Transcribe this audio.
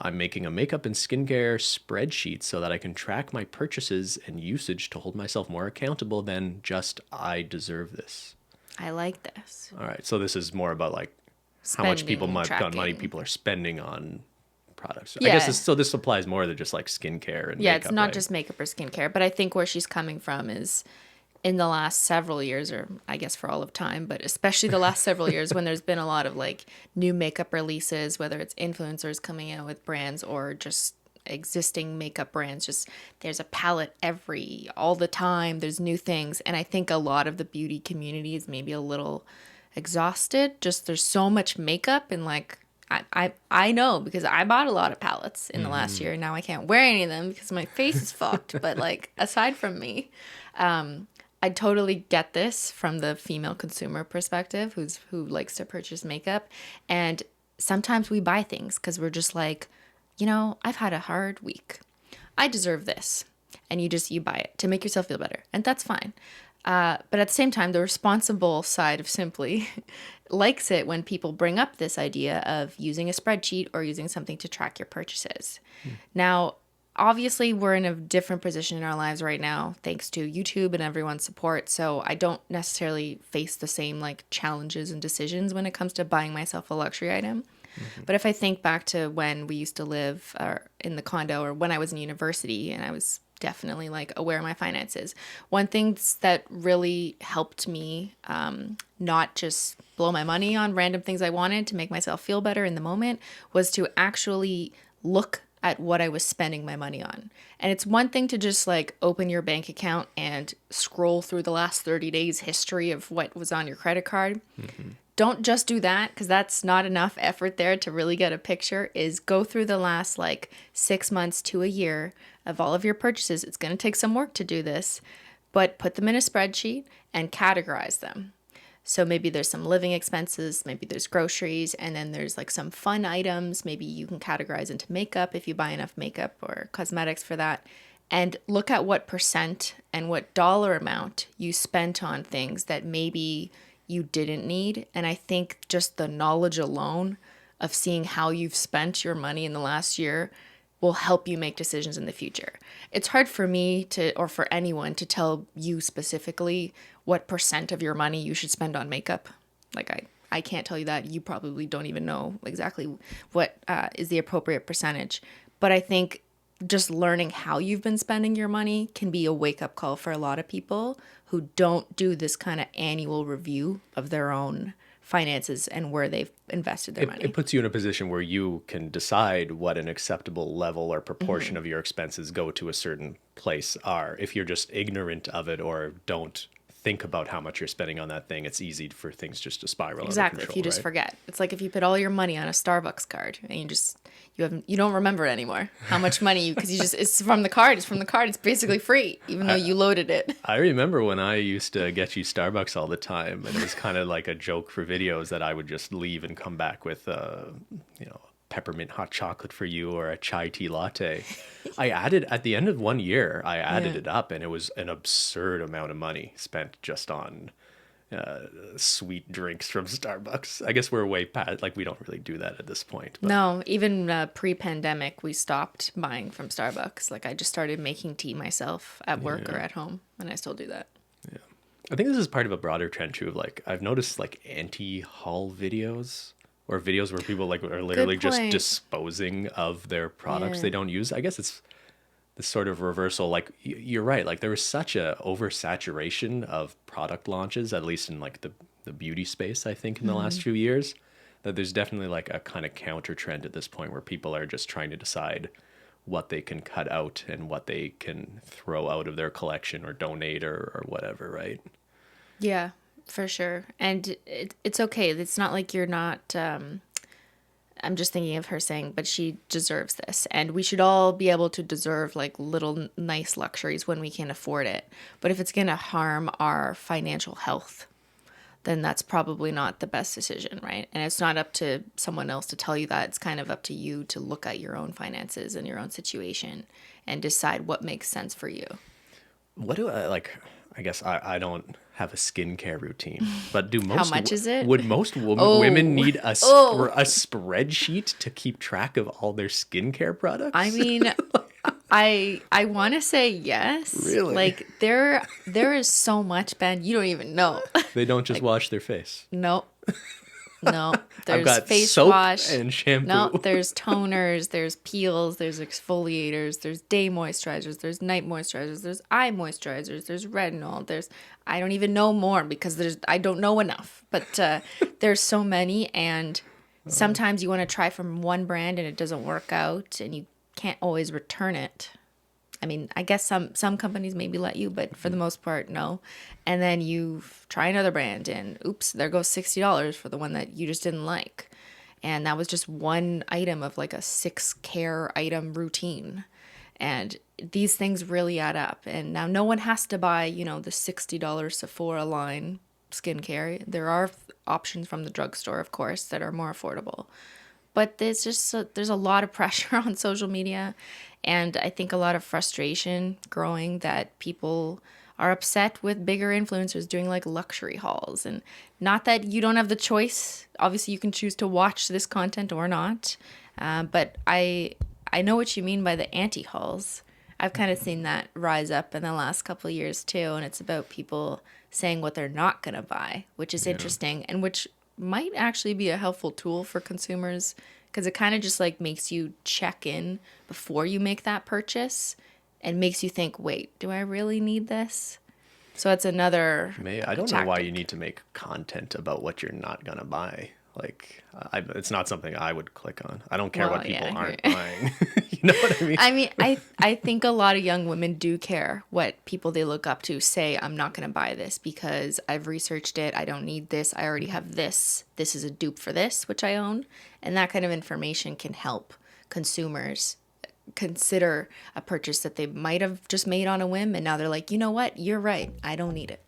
I'm making a makeup and skincare spreadsheet so that I can track my purchases and usage to hold myself more accountable than just I deserve this. I like this. All right, so this is more about like how much Spending money tracking. people are spending on products. I guess Yeah. this applies more to just like skincare and Yeah, it's makeup, not right? just makeup or skincare, but I think where she's coming from is in the last several years, or I guess for all of time, but especially the last several years when there's been a lot of like new makeup releases, whether it's influencers coming out with brands or just existing makeup brands, just there's a palette all the time, there's new things. And I think a lot of the beauty community is maybe a little exhausted. Just there's so much makeup and like I know because I bought a lot of palettes in the last year and now I can't wear any of them because my face is fucked. But like aside from me, I totally get this from the female consumer perspective who likes to purchase makeup. And sometimes we buy things because we're just like, I've had a hard week. I deserve this. And you buy it to make yourself feel better. And that's fine. But at the same time, the responsible side of Simply likes it when people bring up this idea of using a spreadsheet or using something to track your purchases. Now, obviously, we're in a different position in our lives right now, thanks to YouTube and everyone's support. So I don't necessarily face the same like challenges and decisions when it comes to buying myself a luxury item. But if I think back to when we used to live in the condo or when I was in university and I was definitely like aware of my finances, one thing that really helped me not just blow my money on random things I wanted to make myself feel better in the moment was to actually look at what I was spending my money on. And it's one thing to just like open your bank account and scroll through the last 30 days history of what was on your credit card. Don't just do that because that's not enough effort there to really get a picture. Is go through the last like 6 months to a year of all of your purchases. It's going to take some work to do this, but put them in a spreadsheet and categorize them. So maybe there's some living expenses, maybe there's groceries, and then there's like some fun items. Maybe you can categorize into makeup if you buy enough makeup or cosmetics for that. And look at what percent and what dollar amount you spent on things that maybe you didn't need. And I think just the knowledge alone of seeing how you've spent your money in the last year will help you make decisions in the future. It's hard for me to, or for anyone to tell you specifically what percent of your money you should spend on makeup. Like I can't tell you that. You probably don't even know exactly what is the appropriate percentage. But I think just learning how you've been spending your money can be a wake-up call for a lot of people who don't do this kind of annual review of their own finances and where they've invested their money. It puts you in a position where you can decide what an acceptable level or proportion Mm-hmm. of your expenses go to a certain place are. If you're just ignorant of it or don't think about how much you're spending on that thing, it's easy for things just to spiral out of Exactly. If control, you just right? forget, it's like if you put all your money on a Starbucks card and you don't remember it anymore. How much money because it's from the card. It's from the card. It's basically free, even though you loaded it. I remember when I used to get you Starbucks all the time, and it was kind of like a joke for videos that I would just leave and come back with, peppermint hot chocolate for you or a chai tea latte. I added at the end of 1 year, I added Yeah. it up, and it was an absurd amount of money spent just on sweet drinks from Starbucks. I guess we're way past, like we don't really do that at this point, but No, even pre-pandemic, we stopped buying from Starbucks. Like I just started making tea myself at work or yeah. at home, and I still do that. I think this is part of a broader trend too. Of like I've noticed like anti-haul videos or videos where people like are Good literally just point. disposing of their products Yeah. they don't use. I guess it's this sort of reversal. Like you're right. Like there was such a oversaturation of product launches, at least in like the beauty space. I think in the last few years, that there's definitely like a kind of counter trend at this point where people are just trying to decide what they can cut out and what they can throw out of their collection or donate or whatever, right? Yeah, for sure. And it's okay. It's not like you're not. I'm just thinking of her saying, but she deserves this. And we should all be able to deserve like little nice luxuries when we can afford it. But if it's going to harm our financial health, then that's probably not the best decision, right? And it's not up to someone else to tell you that. It's kind of up to you to look at your own finances and your own situation and decide what makes sense for you. What do I like? I guess I don't have a skincare routine, but do How most much is it? would most women Oh, need oh. a spreadsheet to keep track of all their skincare I products? mean, I want to say yes. Really? Like there is so much, Ben. You don't even know. They don't just Like wash their face. no, no. I've There's got face soap wash. and No, shampoo. there's toners, there's peels, there's exfoliators, there's day moisturizers, there's night moisturizers, there's eye moisturizers, there's retinol, there's I don't even know more because I don't know enough. But there's so many, and sometimes you want to try from one brand and it doesn't work out and you can't always return it. I mean, I guess some companies maybe let you, but for the most part, no. And then you try another brand, and oops, there goes $60 for the one that you just didn't like. And that was just one item of like a 6 care item routine. And these things really add up. And now no one has to buy, the $60 Sephora line skincare. There are options from the drugstore, of course, that are more affordable. But there's a lot of pressure on social media, and I think a lot of frustration growing that people are upset with bigger influencers doing like luxury hauls. And not that you don't have the choice. Obviously, you can choose to watch this content or not. But I know what you mean by the anti hauls. I've kind of seen that rise up in the last couple of years too, and it's about people saying what they're not going to buy, which is interesting and which might actually be a helpful tool for consumers because it kind of just like makes you check in before you make that purchase and makes you think, wait, do I really need this? So it's another I don't know why you tactic. need to make content about what you're not gonna buy. Like, it's not something I would click on. I don't care Well, what people yeah, I aren't hear buying. You know what I mean? I mean, I think a lot of young women do care what people they look up to say, I'm not going to buy this because I've researched it. I don't need this. I already have this. This is a dupe for this, which I own. And that kind of information can help consumers consider a purchase that they might have just made on a whim. And now they're like, you know what? You're right. I don't need it.